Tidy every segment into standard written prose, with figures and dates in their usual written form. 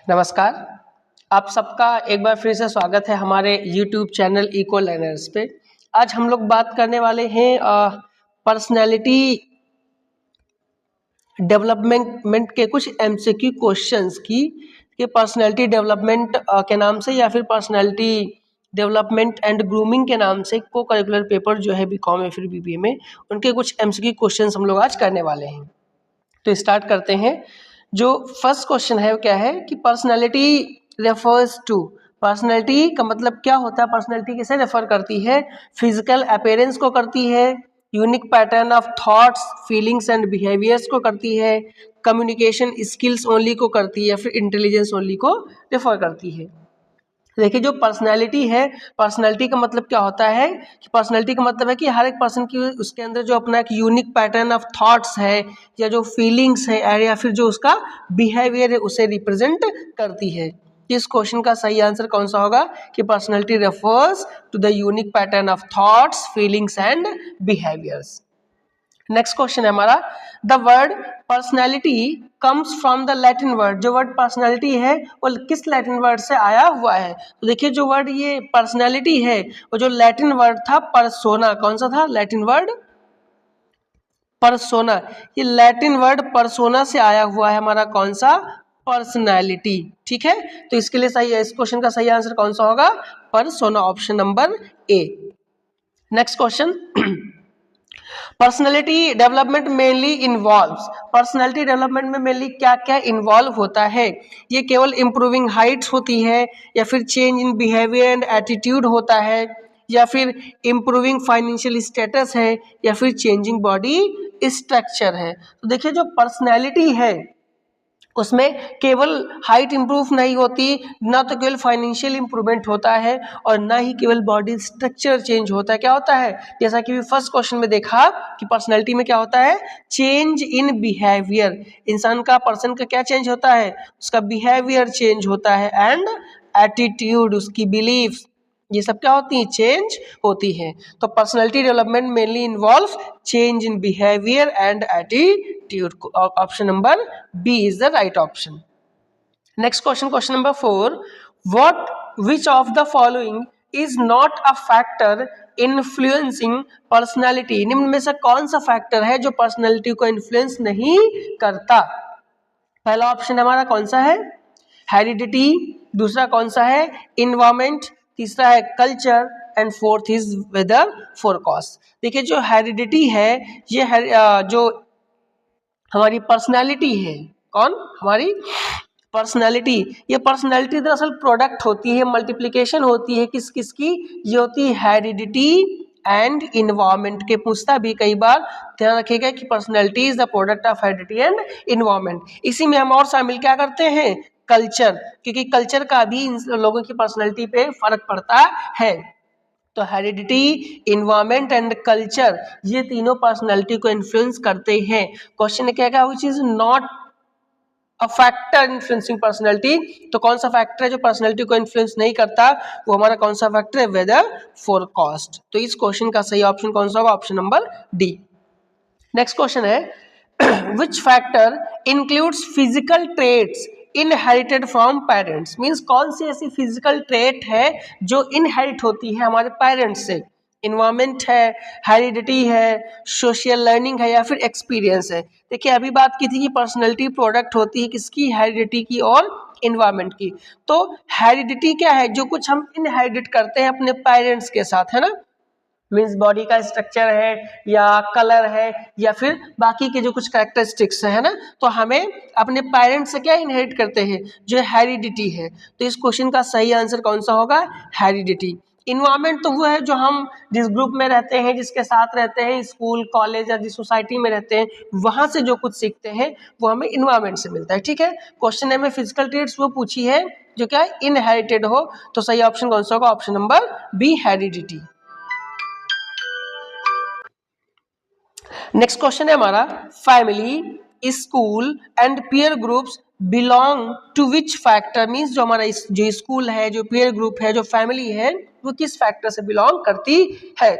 नमस्कार। आप सबका एक बार फिर से स्वागत है हमारे YouTube चैनल इको लर्नर्स पे। आज हम लोग बात करने वाले हैं पर्सनैलिटी डेवलपमेंट के कुछ MCQ क्वेश्चंस की कि पर्सनैलिटी डेवलपमेंट के नाम से या फिर पर्सनैलिटी डेवलपमेंट एंड ग्रूमिंग के नाम से को करिकुलर पेपर जो है BCom या फिर BBA में उनके कुछ MCQ क्वेश्चंस हम लोग आज करने वाले हैं। तो स्टार्ट करते हैं। जो फर्स्ट क्वेश्चन है वो क्या है कि पर्सनैलिटी रेफर्स टू, पर्सनैलिटी का मतलब क्या होता है, पर्सनैलिटी किसे रेफर करती है? फिजिकल अपीयरेंस को करती है, unique pattern of thoughts feelings and behaviours को करती है, कम्युनिकेशन स्किल्स ओनली को करती है या फिर इंटेलिजेंस ओनली को रेफर करती है। देखिए जो पर्सनैलिटी है, पर्सनैलिटी का मतलब क्या होता है कि पर्सनैलिटी का मतलब है कि हर एक पर्सन की उसके अंदर जो अपना एक यूनिक पैटर्न ऑफ थॉट्स है या जो फीलिंग्स है या फिर जो उसका बिहेवियर है उसे रिप्रेजेंट करती है। इस क्वेश्चन का सही आंसर कौन सा होगा कि personality refers to the unique pattern of thoughts feelings and behaviours. Next question है हमारा, the word personality comes from the Latin word. जो वर्ड पर्सनैलिटी है वो किस लैटिन वर्ड से आया हुआ है? तो देखिए जो वर्ड ये पर्सनैलिटी है वो जो लैटिन वर्ड था परसोना, कौन सा था लैटिन वर्ड? परसोना। ये लैटिन वर्ड परसोना से आया हुआ है हमारा कौन सा? पर्सनैलिटी। ठीक है, तो इसके लिए सही है, इस क्वेश्चन का सही आंसर कौन सा होगा? Persona, option number A. Next question, personality development mainly involves, personality development में मेनली क्या क्या इन्वॉल्व होता है? ये केवल इम्प्रूविंग हाइट्स होती है या फिर change in behaviour and attitude होता है या फिर इम्प्रूविंग फाइनेंशियल स्टेटस है या फिर चेंजिंग बॉडी स्ट्रक्चर है? तो देखिए जो पर्सनैलिटी है उसमें केवल हाइट इंप्रूव नहीं होती, ना तो केवल फाइनेंशियल इंप्रूवमेंट होता है और ना ही केवल बॉडी स्ट्रक्चर चेंज होता है। क्या होता है? जैसा कि फर्स्ट क्वेश्चन में देखा कि पर्सनैलिटी में क्या होता है? Change in behaviour. इंसान का, पर्सन का क्या चेंज होता है? उसका बिहेवियर चेंज होता है एंड एटीट्यूड, उसकी बिलीव्स, ये सब क्या होती है? चेंज होती है। तो personality development mainly involve change in behaviour and attitude. Option number B is the right option. Next question, question number 4, what which of the following is not a factor influencing personality? निम्न में से कौन सा factor है जो personality को influence नहीं करता? पहला ऑप्शन हमारा कौन सा है? हेरिडिटी। दूसरा कौन सा है? इन्वायरमेंट। तीसरा है culture and fourth is whether forecast. देखिए जो हेरिडिटी है ये जो हमारी पर्सनैलिटी है, कौन? हमारी पर्सनैलिटी। ये पर्सनैलिटी दरअसल प्रोडक्ट होती है, मल्टीप्लिकेशन होती है किस किस की? ये होती है हेरिडिटी एंड इन्वायरमेंट के। पूछता भी कई बार, ध्यान रखिएगा कि personality is the product of heredity and environment. इसी में हम और शामिल क्या करते हैं? कल्चर, क्योंकि कल्चर का भी इन लोगों की पर्सनैलिटी पे फर्क पड़ता है। तो हेरिडिटी, इन्वायरमेंट एंड कल्चर ये तीनों पर्सनैलिटी को इन्फ्लुएंस करते हैं। क्वेश्चन क्या है? Which is not a factor influencing personality. तो कौन सा फैक्टर है जो पर्सनैलिटी को इन्फ्लुएंस नहीं करता? वो हमारा कौन सा फैक्टर है? Weather forecast. तो इस क्वेश्चन का सही ऑप्शन कौन सा होगा? Option number D. Next question है, which factor includes physical traits inherited from parents? Means कौन सी ऐसी फिजिकल ट्रेट है जो इनहेरिट होती है हमारे पेरेंट्स से? इन्वायरमेंट है, हेरिडिटी है, सोशल लर्निंग है या फिर एक्सपीरियंस है? देखिए अभी बात की थी कि पर्सनैलिटी प्रोडक्ट होती है किसकी? हेरिडिटी की और इन्वायरमेंट की। तो हेरिडिटी क्या है? जो कुछ हम इनहेरिट करते हैं अपने पेरेंट्स के साथ, है ना? मीन्स बॉडी का स्ट्रक्चर है या कलर है या फिर बाकी के जो कुछ कैरेक्टरिस्टिक्स है ना, तो हमें अपने पेरेंट्स से क्या इनहेरिट करते हैं? जो हेरिडिटी है। तो इस क्वेश्चन का सही आंसर कौन सा होगा? हेरिडिटी। इन्वायरमेंट तो वो है जो हम जिस ग्रुप में रहते हैं, जिसके साथ रहते हैं, स्कूल कॉलेज या जिस सोसाइटी में रहते हैं, वहां से जो कुछ सीखते हैं वो हमें इन्वायरमेंट से मिलता है। ठीक है, क्वेश्चन में फिजिकल ट्रेट्स वो पूछी है जो क्या इनहेरिटेड हो, तो सही ऑप्शन कौन सा होगा? Option number B, heredity. Next question है हमारा, family, school and peer groups belong to which factor? Means जो हमारा जो स्कूल है, जो पीयर ग्रुप है, जो फैमिली है, वो किस फैक्टर से बिलोंग करती है?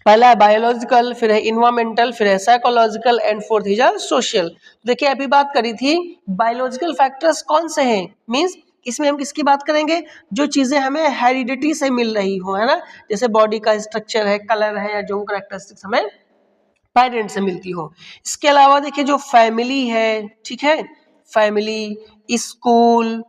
पहला है बायोलॉजिकल, फिर है इन्वायरमेंटल, फिर है psychological and fourth is social. देखिए अभी बात करी थी बायोलॉजिकल फैक्टर्स कौन से हैं, मींस इसमें हम किसकी बात करेंगे, जो चीजें हमें हेरिडिटी से मिल रही हो, है ना, जैसे बॉडी का स्ट्रक्चर है, कलर है, या जो कैरेक्टरिस्टिक्स हमें पेरेंट्स से मिलती हो। इसके अलावा देखिए जो फैमिली है, ठीक है, फैमिली, स्कूल,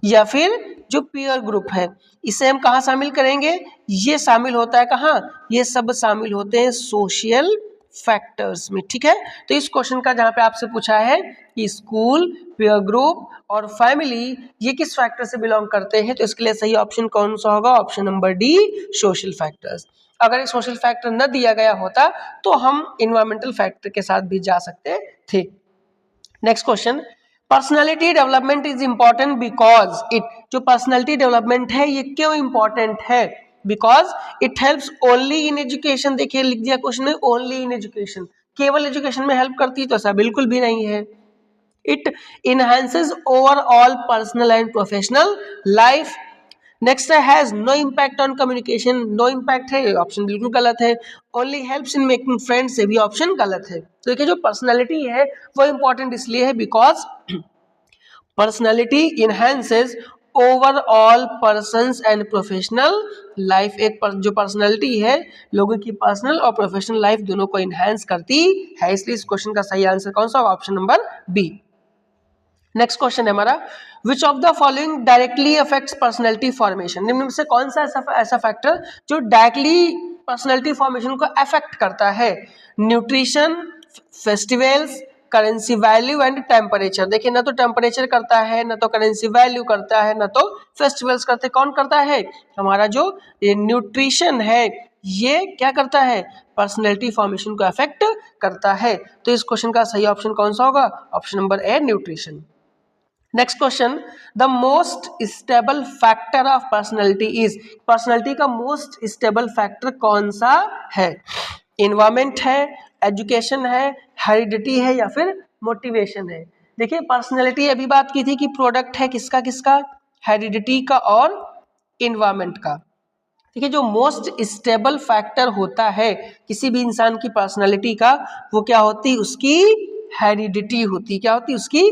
या फिर जो पीयर ग्रुप है, इसे हम कहाँ शामिल करेंगे, ये शामिल होता है कहाँ, ये सब शामिल होते हैं सोशल फैक्टर्स में, ठीक है। तो इस क्वेश्चन का जहाँ पे आपसे पूछा है कि स्कूल, पीयर ग्रुप और फैमिली ये किस फैक्टर से बिलोंग करते हैं, तो इसके लिए सही ऑप्शन कौन सा होगा, option number D, social factors. अगर एक सोशल फैक्टर न दिया गया होता तो हम इन्वायरमेंटल फैक्टर के साथ भी जा सकते थे। Next question, personality development is important because it, जो पर्सनालिटी डेवलपमेंट है ये क्यों इंपॉर्टेंट है, because it helps only in education. देखिए लिख दिया क्वेश्चन में ओनली इन एजुकेशन, केवल एजुकेशन में हेल्प करती है, तो ऐसा बिल्कुल भी नहीं है। It enhances overall personal and professional life. Next है has no impact on communication, no impact है, ऑप्शन बिल्कुल गलत है। Only helps in making friends, ये भी ऑप्शन गलत है। तो देखिए जो पर्सनैलिटी है वो इंपॉर्टेंट इसलिए है because personality enhances overall persons and professional life. एक जो पर्सनैलिटी है लोगों की पर्सनल और प्रोफेशनल लाइफ दोनों को इनहेंस करती है, इसलिए इस क्वेश्चन का सही आंसर कौन सा होगा, option number B. Next question है हमारा, which of the following directly affects personality formation. निम्न में से कौन सा ऐसा फैक्टर जो डायरेक्टली पर्सनैलिटी फॉर्मेशन को अफेक्ट करता है, nutrition, festivals, currency value and temperature. देखिए ना तो टेम्परेचर करता है, ना तो करेंसी वैल्यू करता है, ना तो फेस्टिवल्स करते, कौन करता है, हमारा जो ये न्यूट्रिशन है ये क्या करता है, पर्सनैलिटी फॉर्मेशन को अफेक्ट करता है। तो इस क्वेश्चन का सही ऑप्शन कौन सा होगा, option number A, nutrition. Next question, the most stable factor of personality is, personality का मोस्ट स्टेबल फैक्टर कौन सा है, इन्वायरमेंट है, एजुकेशन है, हेरिडिटी है, या फिर मोटिवेशन है। देखिए पर्सनैलिटी अभी बात की थी कि प्रोडक्ट है किसका किसका, हेरिडिटी का और इन्वायरमेंट का। देखिए जो मोस्ट स्टेबल फैक्टर होता है किसी भी इंसान की पर्सनैलिटी का, वो क्या होती, उसकी हेरिडिटी होती, क्या होती, उसकी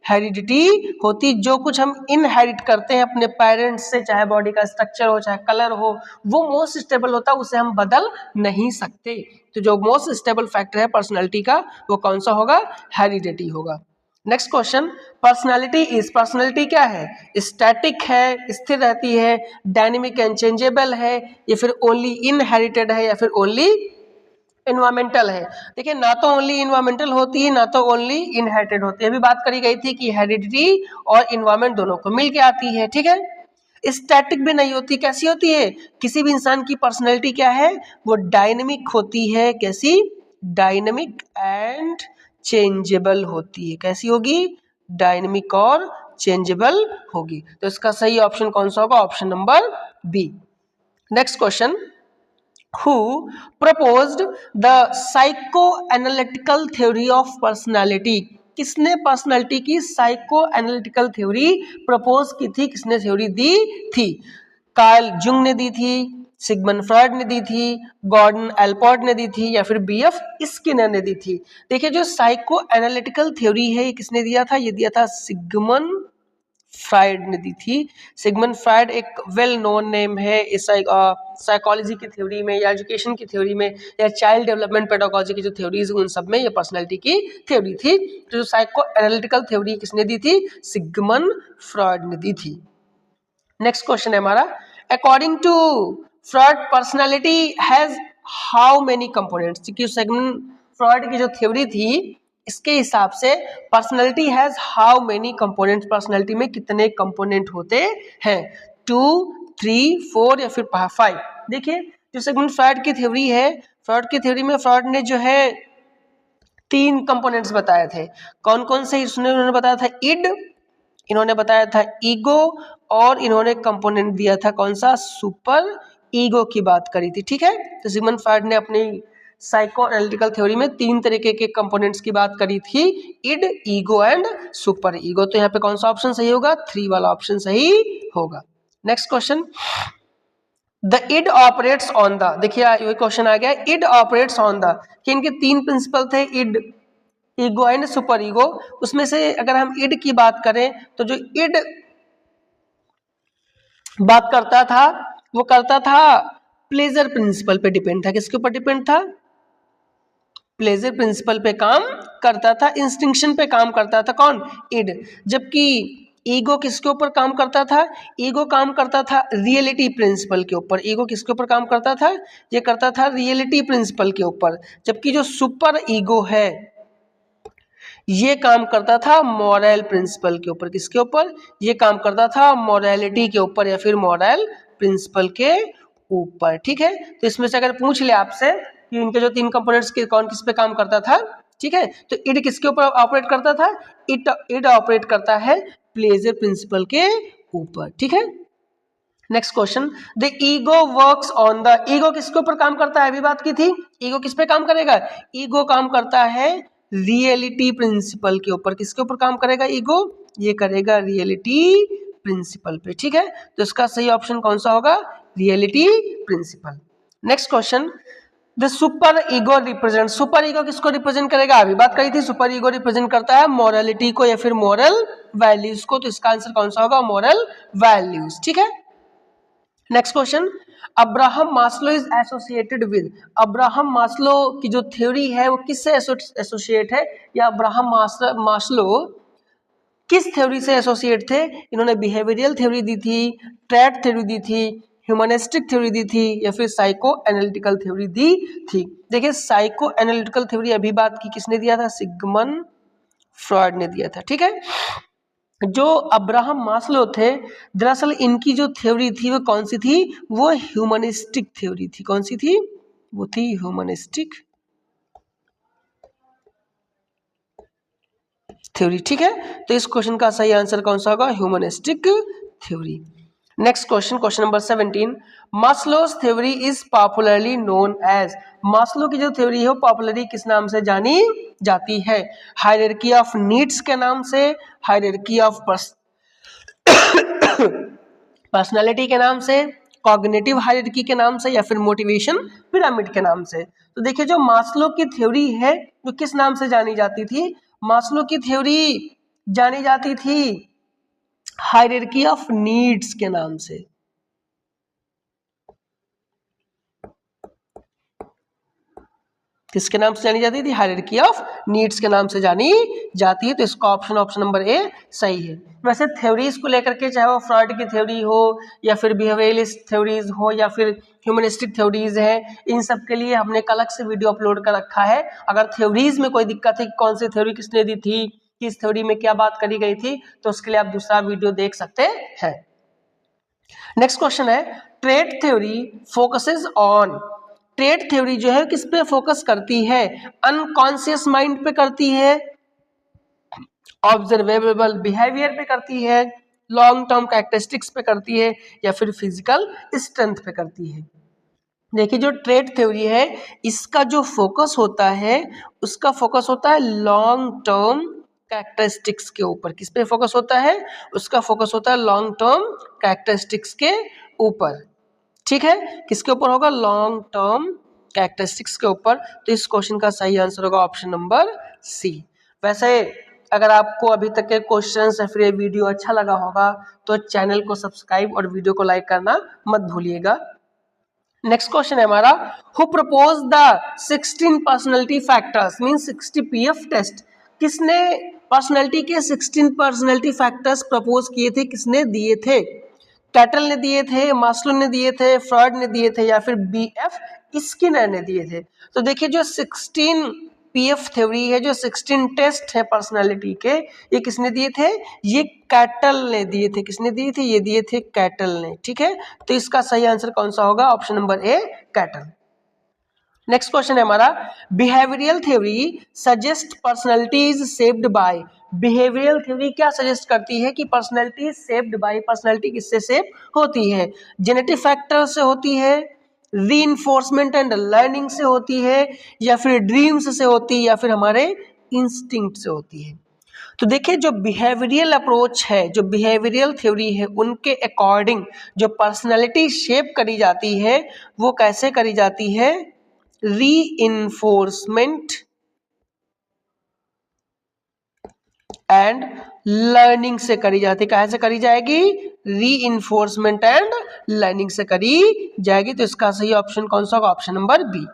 हेरिडिटी होती। जो कुछ हम इनहेरिट करते हैं अपने पेरेंट्स से, चाहे बॉडी का स्ट्रक्चर हो, चाहे कलर हो, वो मोस्ट स्टेबल होता है, उसे हम बदल नहीं सकते। तो जो मोस्ट स्टेबल फैक्टर है पर्सनैलिटी का वो कौन सा होगा, हेरिडिटी होगा। Next question, personality is, personality क्या है, स्टैटिक है, स्थिर रहती है, डायनेमिक एंड चेंजेबल है, या फिर ओनली इनहेरिटेड है, या फिर ओनली इन्वायरमेंटल है। देखिए ना तो ओनली इन्वायरमेंटल होती है, ना तो ओनली इनहेरिटेड होती है। अभी बात करी गई थी कि हेरिडिटी और इन्वायरमेंट दोनों को मिलके आती है, ठीक है। स्टैटिक भी नहीं होती, कैसी होती है, किसी भी इंसान की पर्सनैलिटी क्या है, वो डायनेमिक होती है, कैसी, डायनेमिक एंड चेंजेबल होती है, कैसी होगी, डायनेमिक और चेंजेबल होगी। तो इसका सही ऑप्शन कौन सा होगा, option number B. Next question, who proposed the psychoanalytical theory of personality, किसने पर्सनालिटी की साइको एनालिटिकल थ्योरी प्रपोज की थी, किसने थ्योरी दी थी, कार्ल जुंग ने दी थी, सिगमंड फ्रॉइड ने दी थी, गॉर्डन एल्पोर्ट ने दी थी, या फिर बीएफ स्किनर ने दी थी। देखिए जो साइको एनालिटिकल थ्योरी है ये किसने दिया था, ये दिया था सिगमंड फ्राइड ने दी थी। सिगमंड फ्राइड एक वेल नोन नेम है इस साइकोलॉजी की थ्योरी में, या एजुकेशन की थ्योरी में, या चाइल्ड डेवलपमेंट पेडागोजी की जो थ्योरीज उन सब में ये पर्सनैलिटी की थ्योरी थी। तो जो साइको एनालिटिकल थ्योरी किसने दी थी, सिगमंड फ्रॉइड ने दी थी। नेक्स्ट क्वेश्चन है हमारा, according to Freud personality has how many components. क्योंकि सिगमंड फ्रॉइड की जो थ्योरी थी इसके हिसाब से personality has how many components, personality में कितने कंपोनेंट होते हैं, 2, 3, 4 या फिर 5। देखिए जो सिगमंड फ्रॉइड की थ्योरी है, फ्रॉइड की थ्योरी में फ्रॉइड ने जो है 3 कंपोनेंट्स बताए थे। कौन कौन से, उन्होंने बताया था इड, इन्होंने बताया था ईगो, और इन्होंने कंपोनेंट दिया था कौन सा, सुपर ईगो की बात करी थी, ठीक है। तो सिगमंड फ्रॉइड ने अपनी साइको एनालिटिकल थ्योरी में 3 तरीके के कंपोनेंट्स की बात करी थी, id, ego and super ego. तो यहाँ पे कौन सा ऑप्शन सही होगा, 3 वाला ऑप्शन सही होगा। Next question, the id operates on the, देखिए ये क्वेश्चन आ गया, इड ऑपरेट्स ऑन द, कि इनके तीन प्रिंसिपल थे, id, ego and super ego. उसमें से अगर हम इड की बात करें तो जो इड बात करता था वो करता था प्लेजर प्रिंसिपल पे डिपेंड था। किसके ऊपर डिपेंड था? प्लेजर प्रिंसिपल पे काम करता था, इंस्टिंक्शन पे काम करता था कौन? इड। जबकि ईगो किसके ऊपर काम करता था? ईगो काम करता था रियलिटी प्रिंसिपल के ऊपर। ईगो किसके ऊपर काम करता था? ये करता था रियलिटी प्रिंसिपल के ऊपर। जबकि जो सुपर ईगो है ये काम करता था मॉरल प्रिंसिपल के ऊपर। किसके ऊपर? ये काम करता था मॉरलिटी के ऊपर या फिर मॉरल प्रिंसिपल के ऊपर। ठीक है, तो इसमें से अगर पूछ ले आपसे कि इनके जो तीन कंपोनेंट्स के कौन किस पे काम करता था, ठीक है, तो इड किसके ऊपर ऑपरेट करता था? इड ऑपरेट करता है प्लेजर प्रिंसिपल के ऊपर। ठीक है, next question, the ego works on the, ego किसके ऊपर काम करता है? अभी बात की थी, ईगो किस पे काम करेगा? ईगो काम करता है रियलिटी प्रिंसिपल के ऊपर। किसके ऊपर काम करेगा ईगो? ये करेगा रियलिटी प्रिंसिपल पे। ठीक है, तो इसका सही ऑप्शन कौन सा होगा? Reality principle. Next question, the super ego represent, super ego किसको रिप्रेजेंट करेगा? अभी बात करी थी, सुपर ईगो रिप्रेजेंट करता है मॉरलिटी को या फिर मॉरल वैल्यूज को। तो इसका आंसर कौन सा होगा? Moral values. ठीक है, next question, Abraham Maslow is associated with, Abraham Maslow की जो थ्योरी है वो किससे एसोसिएट है, या अब्राहम मास्लो किस थ्योरी से एसोसिएट थे? इन्होंने बिहेवियरल थ्योरी दी थी, ट्रेट थ्योरी दी थी, ह्यूमनिस्टिक थ्योरी दी थी, या फिर साइको एनालिटिकल थ्योरी दी थी? देखिए, साइको एनालिटिकल थ्योरी अभी बात की किसने दिया था? सिगमंड फ्रॉयड ने दिया था। ठीक है, जो अब्राहम मास्लो थे, दरअसल इनकी जो थ्योरी थी वो कौन सी थी? वो ह्यूमनिस्टिक थ्योरी थी। कौन सी थी? वो थी ह्यूमनिस्टिक थ्योरी। ठीक है, तो इस क्वेश्चन का सही आंसर कौन सा होगा? Humanistic theory. Next question, question number 17, Maslow's theory is popularly known as, Maslow की जो थ्योरी है वो पॉपुलरली किस नाम से जानी जाती है? हायरार्की ऑफ नीड्स के नाम से, हायरार्की ऑफ पर्सनालिटी के नाम से, कॉग्निटिव हायरार्की के नाम से, या फिर मोटिवेशन पिरामिड के नाम से? तो देखिए, जो मास्लो की थ्योरी है वो किस नाम से जानी जाती थी? मास्लो की थ्योरी जानी जाती थी हायरार्की ऑफ नीड्स के नाम से। किसके नाम से जानी जाती थी? हायरार्की ऑफ नीड्स के नाम से जानी जाती है। तो इसका ऑप्शन नंबर ए सही है। वैसे थ्योरीज को लेकर के, चाहे वो फ्रॉइड की थ्योरी हो या फिर बिहेवियरलिस्ट थ्योरीज हो या फिर ह्यूमनिस्टिक थ्योरीज है, इन सब के लिए हमने एक अलग से वीडियो अपलोड कर रखा है। अगर थ्योरीज में कोई दिक्कत है कि कौन सी थ्योरी किसने दी थी, किस थ्योरी में क्या बात करी गई थी, तो उसके लिए आप दूसरा वीडियो देख सकते हैं। नेक्स्ट क्वेश्चन है, trait theory focuses on, trait theory जो है किस पे फोकस करती है? अनकॉन्शियस माइंड पे करती है, ऑब्जर्वेबल बिहेवियर पे करती है, लॉन्ग टर्म कैरेक्टरिस्टिक्स पे करती है, या फिर फिजिकल स्ट्रेंथ पे करती है? देखिए, जो ट्रेट थ्योरी है इसका जो फोकस होता है उसका फोकस होता है लॉन्ग टर्म कैरेक्टरिस्टिक्स के ऊपर। किस पे फोकस होता है? उसका फोकस होता है लॉन्ग टर्म कैरेक्टरिस्टिक्स के ऊपर। ठीक है, किसके ऊपर होगा? लॉन्ग टर्म कैरेक्टरिस्टिक्स के ऊपर। तो इस क्वेश्चन का सही आंसर होगा ऑप्शन नंबर सी। वैसे अगर आपको अभी तक के क्वेश्चंस या फिर ये वीडियो अच्छा लगा होगा तो चैनल को सब्सक्राइब और वीडियो को लाइक करना मत भूलिएगा। नेक्स्ट क्वेश्चन है हमारा, who propose the 16 personality factors mean 60 PF test, किसने पर्सनैलिटी के 16 पर्सनैलिटी फैक्टर्स प्रपोज किए थे? किसने दिए थे? कैटल ने दिए थे, मास्लो ने दिए थे, फ्रॉइड ने दिए थे, या फिर बीएफ स्किनर ने दिए थे? तो देखिए, जो 16 पीएफ थ्योरी है, जो 16 टेस्ट है पर्सनालिटी के, ये किसने दिए थे? ये कैटल ने दिए थे। किसने दिए थे? ये दिए थे कैटल ने। ठीक है, तो इसका सही आंसर कौन सा होगा? ऑप्शन नंबर ए, कैटल। नेक्स्ट क्वेश्चन है हमारा, behavioural theory suggest personality is shaped by, behavioural theory क्या सजेस्ट करती है कि पर्सनैलिटी शेप्ड बाय, पर्सनैलिटी किससे शेप होती है? जेनेटिक फैक्टर से होती है, रीइंफोर्समेंट एंड लर्निंग से होती है, या फिर ड्रीम्स से होती है, या फिर हमारे इंस्टिंक्ट से होती है? तो देखिए जो बिहेवियरल अप्रोच है, जो बिहेवियरल थ्योरी है, उनके अकॉर्डिंग जो पर्सनैलिटी शेप करी जाती है वो कैसे करी जाती है? रीइंफोर्समेंट एंड लर्निंग से करी जाती है। कैसे करी जाएगी? रीइंफोर्समेंट एंड लर्निंग से करी जाएगी। तो इसका सही ऑप्शन कौन सा होगा? Option number B.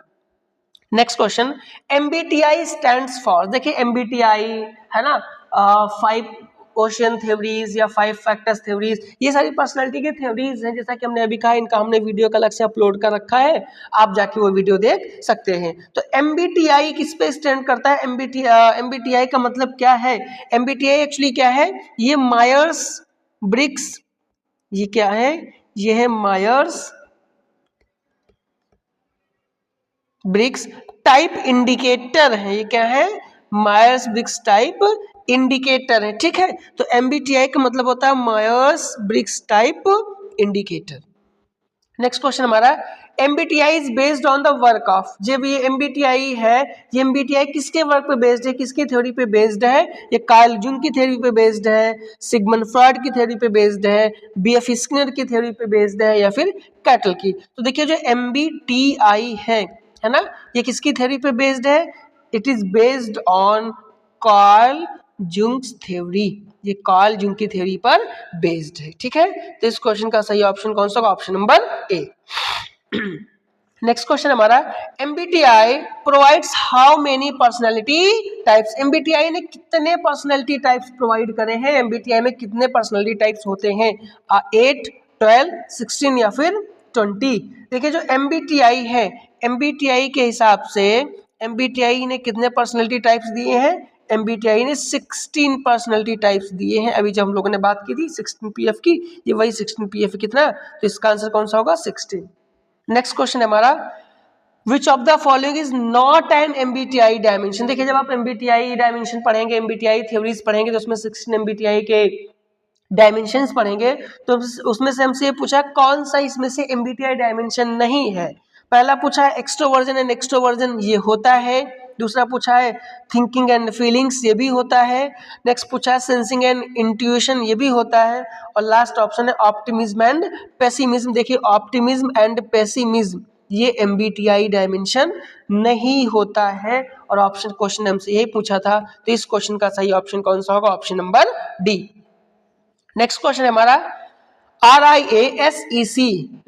Next question, MBTI stands for, देखिए MBTI है ना, 5 ओशन थ्योरीज या 5 फैक्टर्स थ्योरीज, ये सारी पर्सनालिटी की थ्योरीज हैं। जैसा कि हमने अभी कहा, इनका हमने वीडियो का अलग से अपलोड कर रखा है, आप जाके वो वीडियो देख सकते हैं। तो MBTI किस पे स्टैंड करता है? MBTI का मतलब क्या है? MBTI एक्चुअली क्या है? ये मायर्स ब्रिग्स, ये क्या है? ये है मायर्स ब्रिग्स टाइप इंडिकेटर है। ये क्या है? मायर्स ब्रिग्स टाइप इंडिकेटर है। ठीक है, तो MBTI का मतलब होता है Myers Briggs type indicator. Next question हमारा, MBTI is based on the work of, जब ये MBTI है, ये MBTI किसके वर्क पे बेस्ड है? किसकी थ्योरी पे बेस्ड है? ये कार्ल जूंग की थ्योरी पे बेस्ड है, सिगमंड फ्रॉइड की थ्योरी पे बेस्ड है, BF स्किनर की थ्योरी पे बेस्ड है, या फिर कैटल की? तो देखिए जो MBTI है ना, ये किसकी थ्योरी पे बेस्ड है? It is based on Carl Jung's theory, ये कार्ल जूंग की थ्योरी पर बेस्ड है। ठीक है, तो इस क्वेश्चन का सही ऑप्शन कौन सा? Option number A. Next question हमारा, MBTI provides how many personality types, MBTI ने कितने पर्सनैलिटी टाइप्स प्रोवाइड करे हैं? MBTI में कितने पर्सनैलिटी टाइप्स होते हैं? 8, 12, 16 या फिर 20? देखिए जो MBTI है, MBTI के हिसाब से MBTI ने कितने पर्सनैलिटी टाइप्स दिए हैं? MBTI ने 16 पर्सनैलिटी टाइप्स दिए हैं। अभी जब हम लोगों ने बात की थी 16 PF की, ये वही 16 PF कितना? तो इसका आंसर कौन सा होगा? 16। नेक्स्ट क्वेश्चन है हमारा, which of the following is not an MBTI dimension? देखिए जब आप MBTI डायमेंशन पढ़ेंगे, MBTI थ्योरीज पढ़ेंगे, तो उसमें 16 MBTI के डायमेंशंस पढ़ेंगे, तो उसमें से हमसे ये पूछा कौन सा इसमें से MBTI डायमेंशन नहीं है। पहला पूछा है एक्सट्रोवर्जन एंड एक्सट्रोवर्जन, ये होता है। दूसरा पूछा है थिंकिंग एंड फीलिंग्स, ये भी होता है। नेक्स्ट पूछा है सेंसिंग एंड इंट्यूशन, ये भी होता है। और लास्ट ऑप्शन है ऑप्टिमिज्म एंड पेसिमिज्म। देखिए ऑप्टिमिज्म एंड पेसिमिज्म ये MBTI डायमेंशन नहीं होता है। और ऑप्शन क्वेश्चन हमसे यही पूछा था, तो इस क्वेश्चन का सही ऑप्शन कौन सा होगा? Option number D. Next question है हमारा, RIASEC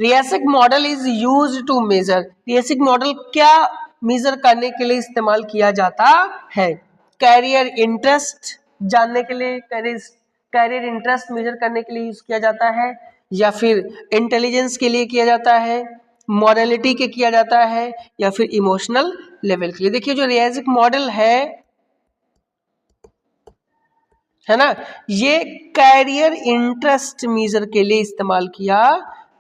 RIASEC model is use to measure, RIASEC model क्या मेजर करने के लिए इस्तेमाल किया जाता है? कैरियर इंटरेस्ट जानने के लिए, कैरियर इंटरेस्ट मेजर करने के लिए यूज किया जाता है, या फिर इंटेलिजेंस के लिए किया जाता है, मॉरलिटी के किया जाता है, या फिर इमोशनल लेवल के लिए? देखिए जो रियासिक मॉडल है ना, ये कैरियर इंटरेस्ट मेजर के लिए इस्तेमाल किया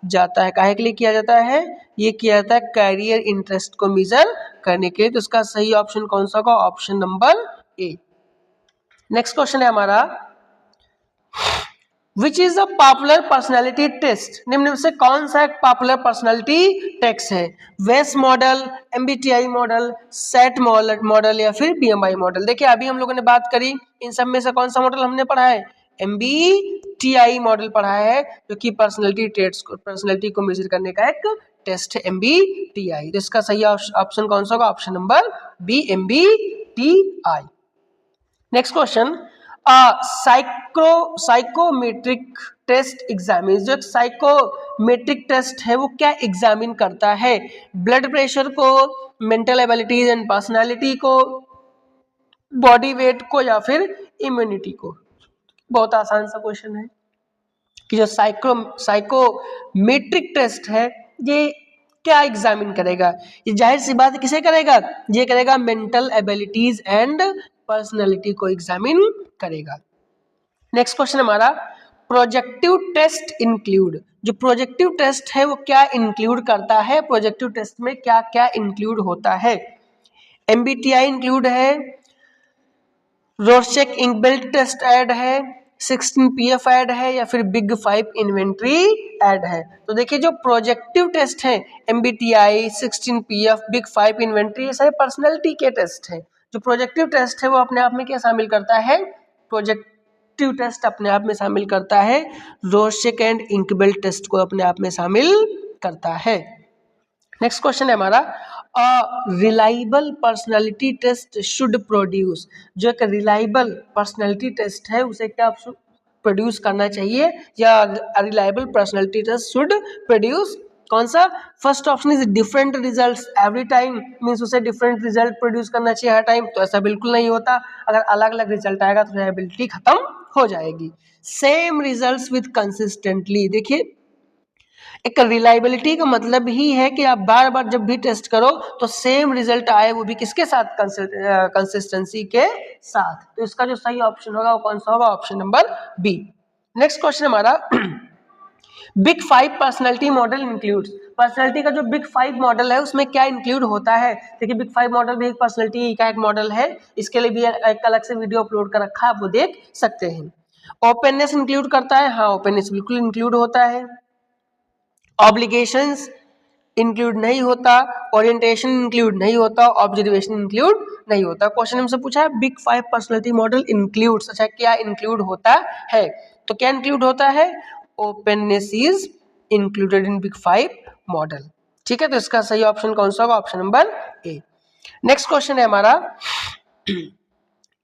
जाता है। काहे के लिए किया जाता है? ये किया जाता है कैरियर इंटरेस्ट को मेजर करने के लिए। तो इसका सही ऑप्शन कौन सा होगा? Option number A. Next question है हमारा, which is a popular personality test? निम्न में से कौन सा एक पॉपुलर पर्सनैलिटी टेस्ट है? वेस model, MBTI model, set model, या फिर BMI मॉडल? देखिए अभी हम लोगों ने बात करी, इन सब में से कौन सा मॉडल हमने पढ़ा है? MBTI मॉडल पढ़ा है, जो कि पर्सनैलिटी टेस्ट को, पर्सनैलिटी को मेजर करने का एक टेस्ट है MBTI। तो इसका सही ऑप्शन कौन सा होगा? Option number B, MBTI। Next question, psychometric test examine, जो साइकोमेट्रिक टेस्ट है वो क्या एग्जामिन करता है? ब्लड प्रेशर को, मेंटल एबिलिटीज एंड पर्सनालिटी को, बॉडी वेट को, या फिर इम्यूनिटी को? बहुत आसान सा क्वेश्चन है कि जो साइकोमेट्रिक टेस्ट है ये क्या एग्जामिन करेगा? ये जाहिर सी बात है किसे करेगा? ये करेगा मेंटल एबिलिटीज एंड पर्सनालिटी को एग्जामिन करेगा। नेक्स्ट क्वेश्चन हमारा, प्रोजेक्टिव टेस्ट इंक्लूड, जो प्रोजेक्टिव टेस्ट है वो क्या इंक्लूड करता है? प्रोजेक्टिव टेस्ट में क्या क्या इंक्लूड होता है? MBTI इंक्लूड है, रोरशेक इंकबेल्ट टेस्ट ऐड है, 16 PF ऐड है, या फिर बिग 5 इन्वेंट्री ऐड है? तो देखिए जो प्रोजेक्टिव टेस्ट है MBTI, 16 PF, बिग 5 इन्वेंट्री, ये सारे पर्सनैलिटी के टेस्ट है। जो प्रोजेक्टिव टेस्ट है वो अपने आप में क्या शामिल करता है? प्रोजेक्टिव टेस्ट अपने आप में शामिल करता है, रोशेक एंड इंकबेल टेस्ट को अपने आप में शामिल करता है। नेक्स्ट क्वेश्चन है हमारा, reliable personality test should produce, जो एक रिलायबल पर्सनालिटी टेस्ट है उसे क्या प्रोड्यूस करना चाहिए, या reliable personality test should produce कौन सा? First option is different results every time, means उसे डिफरेंट रिजल्ट प्रोड्यूस करना चाहिए हर टाइम, तो ऐसा बिल्कुल नहीं होता। अगर अलग अलग रिजल्ट आएगा तो रिलायबिलिटी खत्म हो जाएगी। सेम रिजल्ट्स विद कंसिस्टेंटली, देखिए एक रिलायबिलिटी का मतलब ही है कि आप बार बार जब भी टेस्ट करो तो सेम रिजल्ट आए, वो भी किसके साथ? कंसिस्टेंसी के साथ। तो इसका जो सही ऑप्शन होगा वो कौन सा होगा? Option number B. Next question हमारा, बिग 5 पर्सनैलिटी मॉडल इंक्लूड्स, पर्सनैलिटी का जो बिग 5 मॉडल है उसमें क्या इंक्लूड होता है? देखिए बिग 5 मॉडल भी एक पर्सनैलिटी का एक मॉडल है, इसके लिए भी एक अलग से वीडियो अपलोड कर रखा है, आप वो देख सकते हैं। ओपननेस इंक्लूड करता है, हाँ ओपननेस बिल्कुल इंक्लूड होता है। ऑब्लिगेशंस इंक्लूड नहीं होता, ओरिएंटेशन इंक्लूड नहीं होता, ऑब्जर्वेशन इंक्लूड नहीं होता। क्वेश्चन हमसे पूछा है बिग 5 पर्सनैलिटी मॉडल इंक्लूड्स, अच्छा क्या इंक्लूड होता है? तो क्या इंक्लूड होता है? Openness is included in big 5 model, ठीक है। तो इसका सही ऑप्शन कौन सा होगा? Option number A. Next question है हमारा,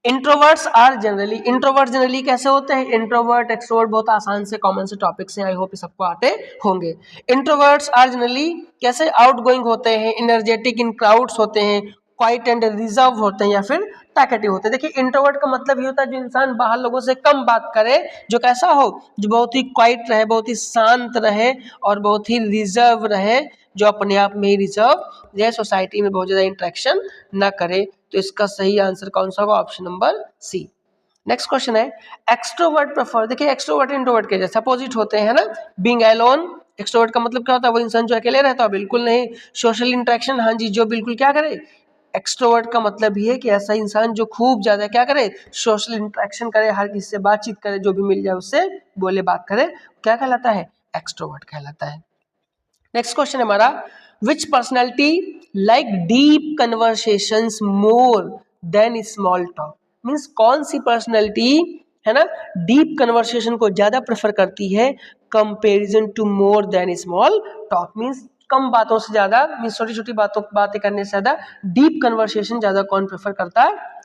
introverts are generally, introvert generally कैसे होते हैं? इंट्रोवर्ट एक्सट्रोवर्ट बहुत आसान से कॉमन से टॉपिक्स हैं, आई होप सबको आते होंगे। इंट्रोवर्ट्स आर जनरली कैसे? आउटगोइंग होते हैं, एनर्जेटिक इन क्राउड्स होते हैं, क्वाइट एंड रिजर्व होते हैं, या फिर टैकेटिव होते हैं। देखिए इंट्रोवर्ट का मतलब ये होता है जो इंसान बाहर लोगों से कम बात करे, जो कैसा हो? जो बहुत ही क्वाइट रहे, बहुत ही शांत रहे और बहुत ही रिजर्व रहे, जो अपने आप में ही रिजर्व रहे, सोसाइटी में बहुत ज्यादा इंटरेक्शन ना करे। तो इसका सही आंसर कौन सा होगा? Option number C. Next question है, एक्सट्रोवर्ट प्रेफर, देखिए एक्सट्रोवर्ट इंट्रोवर्ट के जैसे अपोजिट होते हैं ना। बीइंग अलोन, एक्सट्रोवर्ट का मतलब क्या होता है? वो इंसान जो अकेले रहता है, बिल्कुल नहीं। सोशल इंटरेक्शन, हाँ जी, जो बिल्कुल क्या करे? एक्सट्रोवर्ट का मतलब ही है कि ऐसा इंसान जो खूब ज्यादा क्या करे? सोशल इंटरेक्शन करे, हर किसी से बातचीत करे, जो भी मिल जाए उससे बोले बात करे, क्या कहलाता है? एक्सट्रोवर्ट कहलाता है। नेक्स्ट क्वेश्चन हमारा, which personality like deep conversations more than small talk, means कौन सी पर्सनैलिटी है ना डीप कन्वर्सेशन को ज्यादा प्रेफर करती है comparison to more than small talk, means कम बातों से ज्यादा, मीन्स छोटी छोटी बातें करने से ज्यादा डीप कन्वर्सेशन ज्यादा कौन प्रेफर करता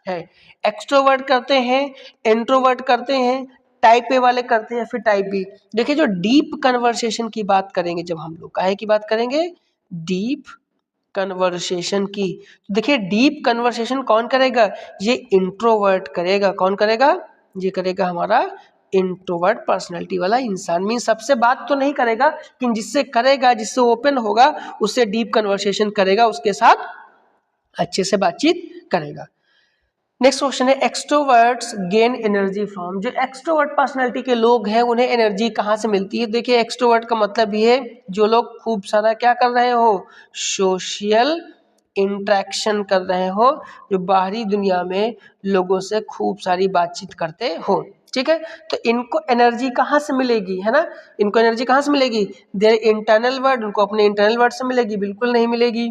है? एक्सट्रोवर्ट करते हैं, इंट्रोवर्ट करते हैं, टाइप ए वाले करते हैं, फिर टाइप बी। देखिए जो डीप कन्वर्सेशन की बात करेंगे, जब हम लोग काहे की बात करेंगे? डीप कन्वर्सेशन की। देखिए डीप कन्वर्सेशन कौन करेगा? ये इंट्रोवर्ट करेगा। कौन करेगा? ये करेगा हमारा इंट्रोवर्ट पर्सनैलिटी वाला इंसान। मीन सबसे बात तो नहीं करेगा, लेकिन जिससे करेगा, जिससे ओपन होगा, उससे डीप कन्वर्सेशन करेगा, उसके साथ अच्छे से बातचीत करेगा। नेक्स्ट क्वेश्चन है, एक्सट्रोवर्ट्स गेन एनर्जी फ्रॉम, जो एक्सट्रोवर्ट पर्सनैलिटी के लोग हैं उन्हें एनर्जी कहाँ से मिलती है? देखिए एक्सट्रोवर्ट का मतलब ये है जो लोग खूब सारा क्या कर रहे हो? सोशल इंटरेक्शन कर रहे हो, जो बाहरी दुनिया में लोगों से खूब सारी बातचीत करते हो, ठीक है। तो इनको एनर्जी कहाँ से मिलेगी, है ना? इनको एनर्जी कहाँ से मिलेगी? देयर इंटरनल वर्ड, उनको अपने इंटरनल वर्ड से मिलेगी? बिल्कुल नहीं मिलेगी।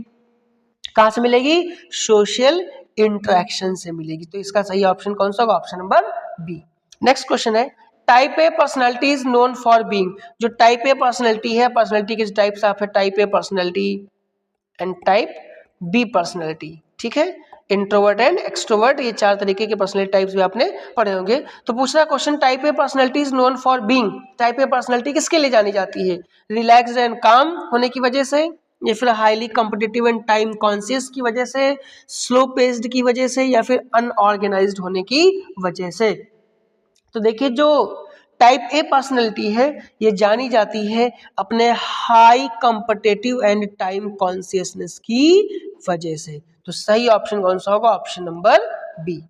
कहाँ से मिलेगी? सोशल इंटरेक्शन से मिलेगी। तो इसका सही ऑप्शन कौन सा होगा? Option number B. Next question है, type A personality is known for being, जो टाइप ए पर्सनैलिटी है, पर्सनैलिटी के टाइप्स ऑफ है, type A personality and type B personality, ठीक है। इंट्रोवर्ट एंड एक्सट्रोवर्ट, ये चार तरीके के पर्सनैलिटी टाइप्स भी आपने पढ़े होंगे। तो पूछ रहा question, type A personality is known for being, type A personality किसके लिए जानी जाती है? रिलैक्स्ड एंड काम होने की वजह से, या फिर highly competitive and time conscious की वजह से, स्लो पेस्ड की वजह से, या फिर अनऑर्गेनाइज्ड होने की वजह से। तो देखिए जो टाइप ए पर्सनैलिटी है ये जानी जाती है अपने high competitive and time consciousness की वजह से। तो सही ऑप्शन कौन सा होगा? Option number B.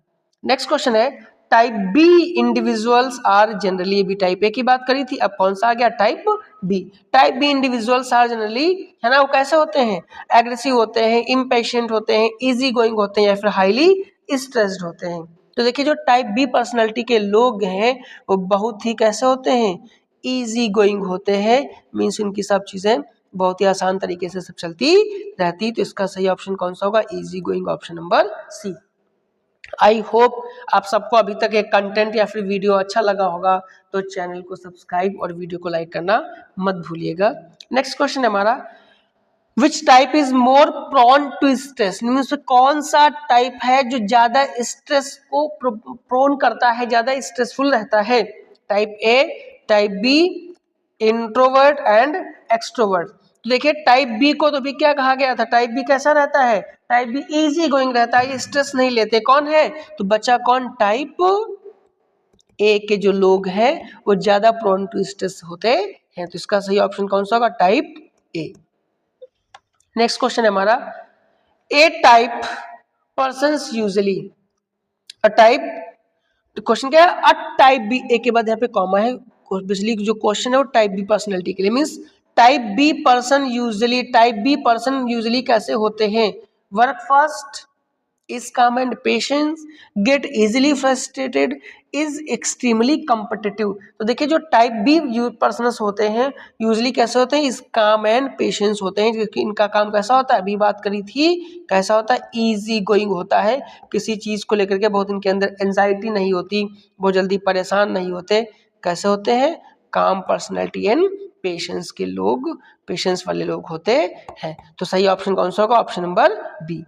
Next question है, type B individuals are generally, भी टाइप ए की बात करी थी, अब कौन सा आ गया? Type B. Type B individuals are generally, है ना, वो कैसे होते हैं? एग्रेसिव होते हैं, इम्पेशेंट होते हैं, इजी गोइंग होते हैं, या फिर हाईली स्ट्रेस्ड होते हैं। तो देखिए जो टाइप बी पर्सनैलिटी के लोग हैं वो बहुत ही कैसे होते हैं? इजी गोइंग होते हैं, मीन्स उनकी सब चीजें बहुत ही आसान तरीके से सब चलती रहती। तो इसका सही ऑप्शन कौन सा होगा? Easy going, option number C. I hope आप सबको अभी तक एक कंटेंट या फिर वीडियो अच्छा लगा होगा, तो चैनल को सब्सक्राइब और वीडियो को लाइक करना मत भूलिएगा। नेक्स्ट क्वेश्चन है हमारा, which type is more prone to stress, means कौन सा टाइप है जो ज्यादा स्ट्रेस को प्रोन करता है, ज्यादा स्ट्रेसफुल रहता है? Type A, type B, introvert and extrovert. तो देखिए टाइप बी को तो भी क्या कहा गया था, टाइप बी कैसा रहता है? टाइप बी इजी गोइंग रहता है, स्ट्रेस नहीं लेते। कौन है? तो बच्चा कौन? टाइप ए के जो लोग हैं वो ज्यादा प्रोन टू स्ट्रेस होते हैं। तो इसका सही ऑप्शन कौन सा होगा? Type A. नेक्स्ट क्वेश्चन है हमारा, A type persons usually, A type, question क्या है? अ टाइप बी, ए के बाद यहाँ पे कॉमा है, बेसिकली जो क्वेश्चन है वो टाइप बी पर्सनैलिटी के लिए, means type B person usually, type B person usually कैसे होते हैं? Work fast, is calm and patience, get easily frustrated, is extremely competitive। तो देखिए जो टाइप बी पर्सनस होते हैं यूजली कैसे होते हैं? इस काम एंड पेशेंस होते हैं, क्योंकि इनका काम कैसा होता है? अभी बात करी थी, कैसा होता है? इजी गोइंग होता है, किसी चीज को लेकर के बहुत इनके अंदर एंजाइटी नहीं होती, बहुत जल्दी परेशान नहीं होते। कैसे होते हैं? काम पर्सनैलिटी एंड पेशेंस के लोग, पेशेंस वाले लोग होते हैं। तो सही ऑप्शन कौन सा होगा? Option number B.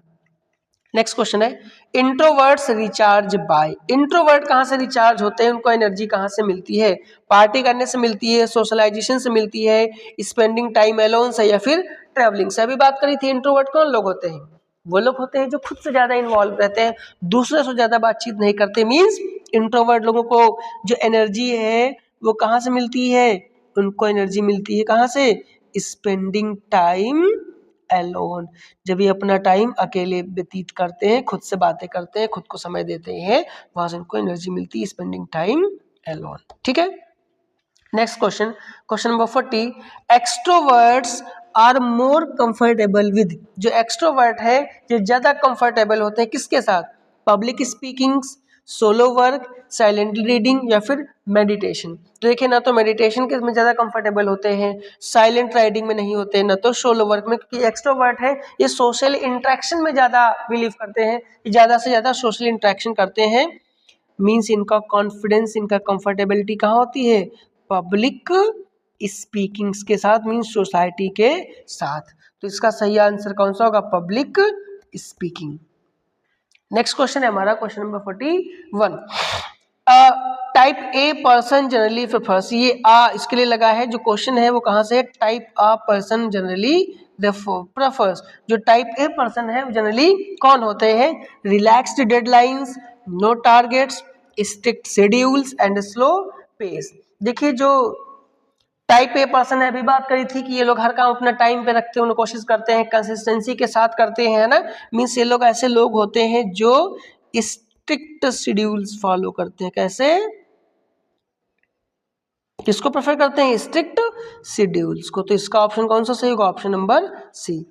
Next question है, इंट्रोवर्ट्स रिचार्ज बाय, इंट्रोवर्ट कहाँ से रिचार्ज होते हैं? उनको एनर्जी कहाँ से मिलती है? पार्टी करने से मिलती है, सोशलाइजेशन से मिलती है, स्पेंडिंग टाइम अलोन से, या फिर ट्रेवलिंग से? अभी बात करी थी इंट्रोवर्ट कौन लोग होते हैं? वो लोग होते हैं जो खुद से ज्यादा इन्वॉल्व रहते हैं, दूसरे से ज्यादा बातचीत नहीं करते। मीन्स इंट्रोवर्ट लोगों को जो एनर्जी है वो कहाँ से मिलती है? उनको एनर्जी मिलती है कहाँ से? स्पेंडिंग टाइम एलोन, जब ये अपना टाइम अकेले व्यतीत करते हैं, खुद से बातें करते हैं, खुद को समय देते हैं, वहां से उनको एनर्जी मिलती है, स्पेंडिंग टाइम एलोन। ठीक है। Next question, question number 40, extroverts are more comfortable with, जो एक्सट्रोवर्ट है ये ज्यादा कंफर्टेबल होते हैं किसके साथ? Public speaking, solo work, silent reading, या फिर मेडिटेशन? तो देखिए ना तो मेडिटेशन के में ज्यादा कंफर्टेबल होते हैं, साइलेंट राइडिंग में नहीं होते, ना तो सोलो वर्क में, क्योंकि एक्सट्रोवर्ट है ये सोशल इंटरेक्शन में ज्यादा बिलीव करते हैं, ज्यादा से ज्यादा सोशल इंटरेक्शन करते हैं। मीन्स इनका कॉन्फिडेंस, इनका कंफर्टेबिलिटी कहाँ होती है? पब्लिक स्पीकिंग्स के साथ, मीन्स सोसाइटी के साथ। तो इसका सही आंसर कौन सा होगा? Public speaking. नेक्स्ट क्वेश्चन है हमारा question number 41, type A person generally prefers, ये इसके लिए लगा है, जो क्वेश्चन है वो कहाँ से है? Type A person generally prefers, जो टाइप ए पर्सन है जनरली कौन होते हैं? Relaxed deadlines, no targets, strict schedules and slow pace. देखिए जो टाइप ए पर्सन है, अभी बात करी थी कि ये लोग हर काम अपना टाइम पे रखते हैं, उन्हें कोशिश करते हैं, कंसिस्टेंसी के साथ करते हैं, है ना। मीन्स ये लोग ऐसे लोग होते हैं जो स्ट्रिक्ट शेड्यूल्स फॉलो करते हैं। कैसे? किसको प्रेफर करते हैं? स्ट्रिक्ट शेड्यूल्स को। तो इसका ऑप्शन कौन सा सही होगा? Option number C.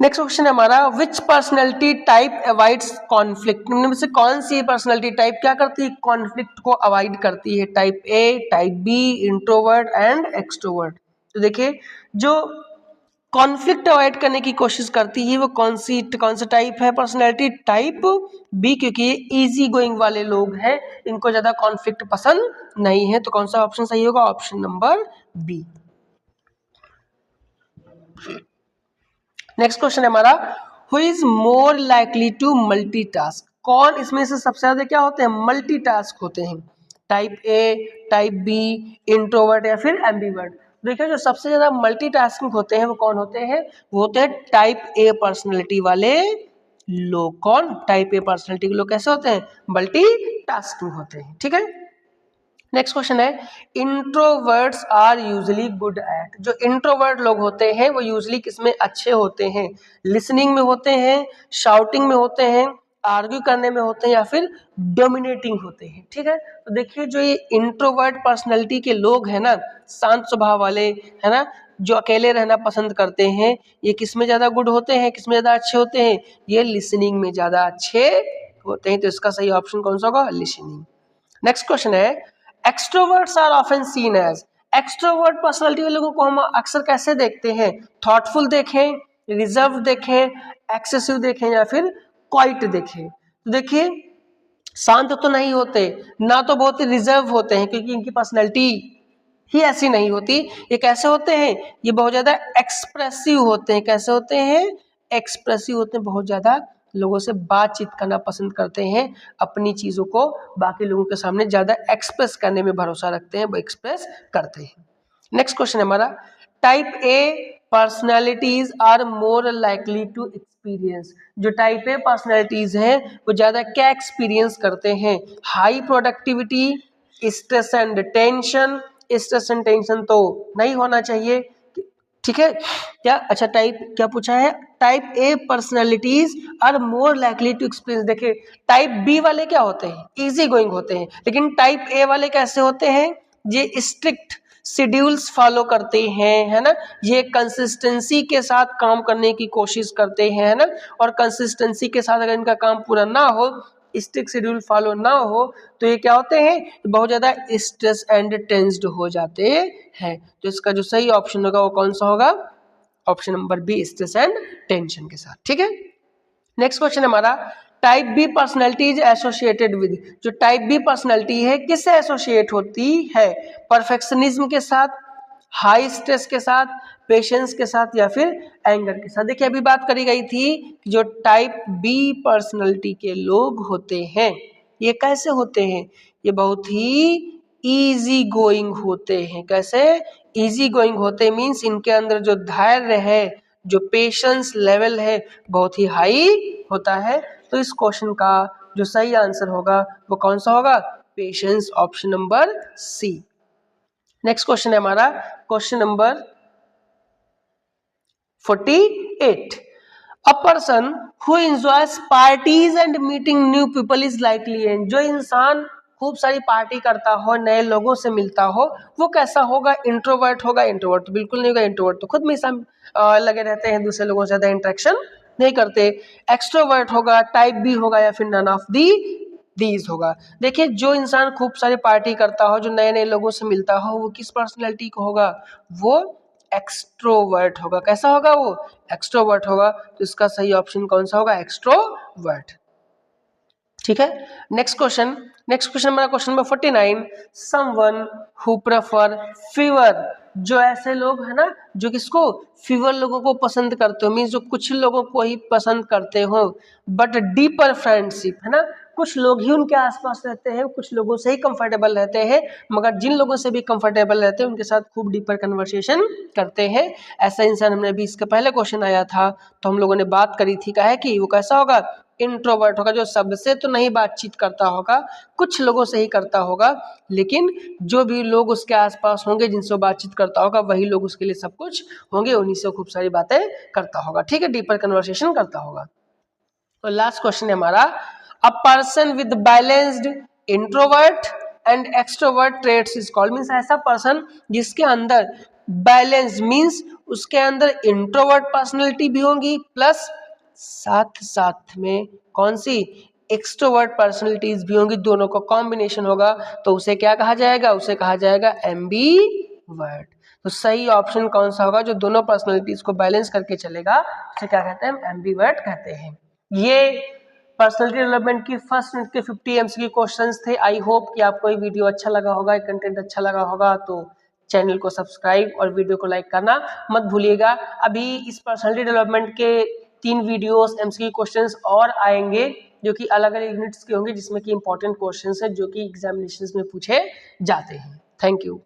Next question है हमारा, which personality type avoids conflict, इनमें से कौन सी पर्सनैलिटी टाइप क्या करती है? कॉन्फ्लिक्ट को अवॉइड करती है। Type A, type B, introvert and extrovert. तो देखिए जो कॉन्फ्लिक्ट अवॉइड करने की कोशिश करती है वो कौन सा टाइप है पर्सनैलिटी? टाइप बी, क्योंकि ये इजी गोइंग वाले लोग हैं, इनको ज्यादा कॉन्फ्लिक्ट पसंद नहीं है। तो कौन सा ऑप्शन सही होगा? Option number B. Next question है हमारा, who is more likely to multitask, कौन इसमें से सबसे ज्यादा क्या होते हैं? मल्टीटास्क होते हैं। Type A, type B, introvert, या फिर एम्बीवर्ट? देखिए जो सबसे ज्यादा मल्टीटास्किंग होते हैं वो कौन होते हैं? वो होते हैं टाइप ए पर्सनैलिटी वाले लोग। कौन? टाइप ए पर्सनैलिटी के लोग कैसे होते हैं? मल्टीटास्किंग होते हैं। ठीक है। नेक्स्ट क्वेश्चन है, introverts are usually good at, जो इंट्रोवर्ट लोग होते हैं वो यूजली किसमें अच्छे होते हैं? लिसनिंग में होते हैं, शाउटिंग में होते हैं, आर्ग्यू करने में होते हैं, या फिर डोमिनेटिंग होते हैं। ठीक है। तो देखिए जो ये इंट्रोवर्ट पर्सनैलिटी के लोग हैं ना, शांत स्वभाव वाले, है ना, जो अकेले रहना पसंद करते हैं, ये किसमें ज्यादा गुड होते हैं, किसमें ज्यादा अच्छे होते हैं? ये लिसनिंग में ज्यादा अच्छे होते हैं। तो इसका सही ऑप्शन कौन सा होगा? लिसनिंग। नेक्स्ट क्वेश्चन है, extroverts are often seen as, extrovert personality वाले लोगों को हम अक्सर कैसे देखते हैं? थॉटफुल देखें, रिजर्व देखें, एक्सेसिव देखें, या फिर क्वाइट देखें? तो देखिए शांत तो नहीं होते, ना तो बहुत ही रिजर्व होते हैं, क्योंकि इनकी पर्सनैलिटी ही ऐसी नहीं होती। ये कैसे होते हैं, ये बहुत ज्यादा एक्सप्रेसिव होते हैं। कैसे होते हैं, एक्सप्रेसिव होते हैं, बहुत ज्यादा लोगों से बातचीत करना पसंद करते हैं, अपनी चीजों को बाकी लोगों के सामने ज्यादा एक्सप्रेस करने में भरोसा रखते हैं, वो एक्सप्रेस करते हैं। नेक्स्ट क्वेश्चन है हमारा, type A personalities are more likely to experience. जो टाइप ए पर्सनैलिटीज हैं वो ज्यादा क्या एक्सपीरियंस करते हैं, high productivity, stress and tension. Stress and tension तो नहीं होना चाहिए, ठीक है क्या। अच्छा टाइप क्या पूछा है, type A personalities are more likely to experience. देखिए टाइप बी वाले क्या होते हैं, इजी गोइंग होते हैं, लेकिन टाइप ए वाले कैसे होते हैं, ये स्ट्रिक्ट शेड्यूल्स फॉलो करते हैं, है ना, ये कंसिस्टेंसी के साथ काम करने की कोशिश करते हैं, है ना, और कंसिस्टेंसी के साथ अगर इनका काम पूरा ना हो, स्ट्रिक्ट शेड्यूल फॉलो ना हो, तो ये क्या होते हैं, बहुत ज्यादा स्ट्रेस एंड टेंस्ड हो जाते हैं। तो इसका जो सही ऑप्शन होगा वो कौन सा होगा, option number B, stress and tension के साथ, ठीक है। नेक्स्ट क्वेश्चन हमारा, type B personality is associated with. जो टाइप बी पर्सनैलिटी है किससे एसोसिएट होती है, परफेक्शनिज्म के साथ, हाई स्ट्रेस के साथ, पेशेंस के साथ, या फिर एंगर के साथ। देखिए अभी बात करी गई थी कि जो टाइप बी पर्सनैलिटी के लोग होते हैं ये कैसे होते हैं, ये बहुत ही इजी गोइंग होते हैं। कैसे इजी गोइंग होते मीन्स इनके अंदर जो धैर्य है, जो पेशेंस लेवल है बहुत ही हाई होता है। तो इस क्वेश्चन का जो सही आंसर होगा वो कौन सा होगा, patience, option number C. Next question है हमारा question number 48। A person who enjoys parties and meeting new people is likely and. जो इंसान खूब सारी पार्टी करता हो, नए लोगों से मिलता हो, वो कैसा होगा, इंट्रोवर्ट होगा। इंट्रोवर्ट तो बिल्कुल नहीं होगा, इंट्रोवर्ट तो खुद में लगे रहते हैं, दूसरे लोगों से ज्यादा इंटरेक्शन नहीं करते। एक्सट्रोवर्ट होगा, टाइप बी होगा, या फिर नन ऑफ दीज होगा। देखिए जो इंसान खूब सारी पार्टी करता हो, जो नए नए लोगों से मिलता हो, वो किस पर्सनैलिटी को होगा, वो एक्सट्रोवर्ट होगा। कैसा होगा, वो एक्सट्रोवर्ट होगा। तो इसका सही ऑप्शन कौन सा होगा, एक्सट्रोवर्ट, ठीक है। नेक्स्ट क्वेश्चन हमारा question number 49। Someone who prefer fever. जो ऐसे लोग है ना जो किसको, फीवर लोगों को पसंद करते हो, मीन्स जो कुछ लोगों को ही पसंद करते हो, बट डीपर फ्रेंडशिप, है ना, कुछ लोग ही उनके आसपास रहते हैं, कुछ लोगों से ही कंफर्टेबल रहते हैं, मगर जिन लोगों से भी कंफर्टेबल रहते हैं उनके साथ खूब डीपर कन्वर्सेशन करते हैं। ऐसा इंसान हमने अभी इसका पहले क्वेश्चन आया था तो हम लोगों ने बात करी थी, कहा है कि वो कैसा होगा, इंट्रोवर्ट होगा। जो सबसे तो नहीं बातचीत करता होगा, कुछ लोगों से ही करता होगा, लेकिन जो भी लोग उसके आसपास होंगे जिनसे वो बातचीत करता होगा वही लोग उसके लिए सब कुछ होंगे, उन्हीं से खूब सारी बातें करता होगा, ठीक है, डीपर कन्वर्सेशन करता होगा। तो लास्ट क्वेश्चन है हमारा, a person with balanced introvert and extrovert traits is called. Means ऐसा पर्सन जिसके अंदर बैलेंस मीन्स उसके अंदर इंट्रोवर्ट पर्सनैलिटी भी होगी प्लस साथ साथ में कौन सी, एक्सट्रोवर्ट पर्सनैलिटीज भी होंगी, दोनों का कॉम्बिनेशन होगा, तो उसे क्या कहा जाएगा, उसे कहा जाएगा एम्बीवर्ट। तो सही ऑप्शन कौन सा होगा, जो दोनों पर्सनैलिटीज को बैलेंस करके चलेगा उसे क्या कहते हैं, एम्बीवर्ट कहते हैं। ये पर्सनैलिटी डेवलपमेंट की फर्स्ट यूनिट के 50 एमसीक्यू क्वेश्चंस थे। आई होप कि आपको ये वीडियो अच्छा लगा होगा, कंटेंट अच्छा लगा होगा, तो चैनल को सब्सक्राइब और वीडियो को लाइक करना मत भूलिएगा। अभी इस पर्सनैलिटी डेवलपमेंट के 3 वीडियोस एमसीक्यू क्वेश्चंस और आएंगे जो कि अलग अलग यूनिट्स के होंगे, जिसमें कि इंपॉर्टेंट क्वेश्चंस हैं जो कि एग्जामिनेशंस में पूछे जाते हैं। Thank you.